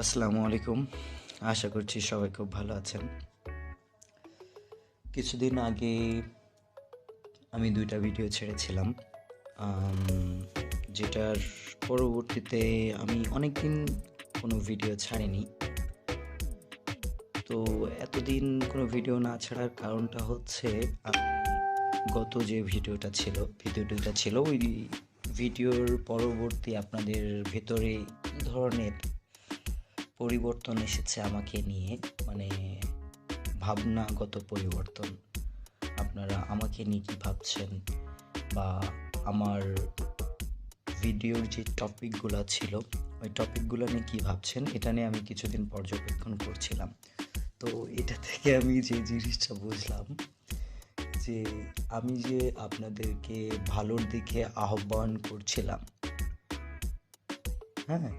আসসালামু আলাইকুম। আশা করছি সবাই খুব ভালো আছেন। কিছুদিন আগে আমি ২টা ভিডিও ছেড়েছিলাম। আম যেটার পরবর্তীতে আমি অনেকদিন কোনো ভিডিও ছাড়িনি। তো এতদিন কোনো ভিডিও না ছাড়ার কারণটা হচ্ছে আমি গত যে ভিডিও ২টা ছিল ওই ভিডিওর পরবর্তী আপনাদের ভেতরে কী ধরনের পরিবর্তন এসেছে আমাকে নিয়ে, মানে ভাবনাগত পরিবর্তন। আপনারা আমাকে নিয়ে কী ভাবছেন বা আমার ভিডিওর যে টপিকগুলো ছিল ওই টপিকগুলো নিয়ে কী ভাবছেন, এটা নিয়ে আমি কিছুদিন পর্যবেক্ষণ করছিলাম। তো এটা থেকে আমি যে জিনিসটা বুঝলাম যে আমি যে আপনাদেরকে ভালোর দিকে আহ্বান করছিলাম, হ্যাঁ,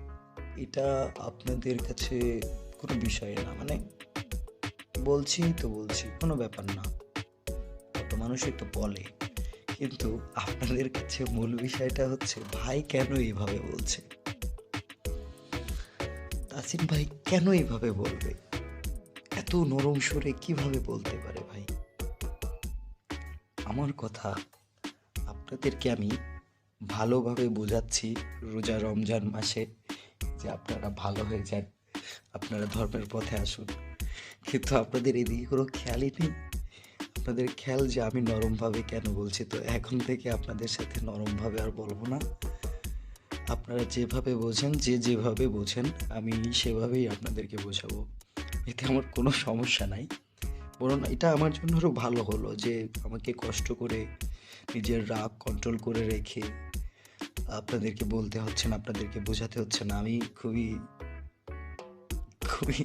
এটা আপনাদের কাছে কোনো বিষয় না। মানে বলছি কোনো ব্যাপার না, কত মানুষই তো বলে, কিন্তু আপনাদের কাছে মূল বিষয়টা হচ্ছে ভাই কেন এইভাবে বলছে, তাসিন ভাই কেন এইভাবে বলবে, এত নরম সুরে কিভাবে বলতে পারে ভাই। আমার কথা আপনাদেরকে আমি ভালোভাবে বোঝাচ্ছি রোজা রমজান মাসে যে আপনারা ভালো হয়ে যান, আপনারা ধর্মের পথে আসুন, কিন্তু আপনাদের এদিকে কোনো খেয়ালই নেই। আপনাদের খেয়াল যে আমি নরমভাবে কেন বলছি, তো এখন থেকে আপনাদের সাথে নরমভাবে আর বলবো না। আপনারা যেভাবে বোঝেন, যেভাবে বোঝেন আমি সেভাবেই আপনাদেরকে বোঝাবো। এতে আমার কোনো সমস্যা নাই, বরং এটা আমার জন্য আরও ভালো হলো যে আমাকে কষ্ট করে নিজের রাগ কন্ট্রোল করে রেখে আপনাদেরকে বলতে হচ্ছে না, আপনাদেরকে বোঝাতে হচ্ছে না। আমি খুবই খুবই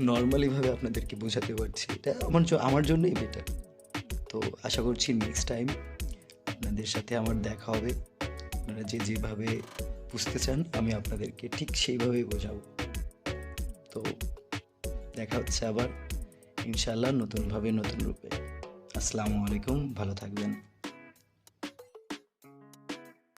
নর্মালিভাবে আপনাদেরকে বোঝাতে পারছি। এটা আমার জন্যই বেটার। তো আশা করছি নেক্সট টাইম আপনাদের সাথে আমার দেখা হবে। আপনারা যেভাবে বুঝতে চান আমি আপনাদেরকে ঠিক সেইভাবেই বোঝাবো। তো দেখা হচ্ছে আবার ইনশাআল্লাহ নতুনভাবে, নতুন রূপে। আসসালামু আলাইকুম, ভালো থাকবেন।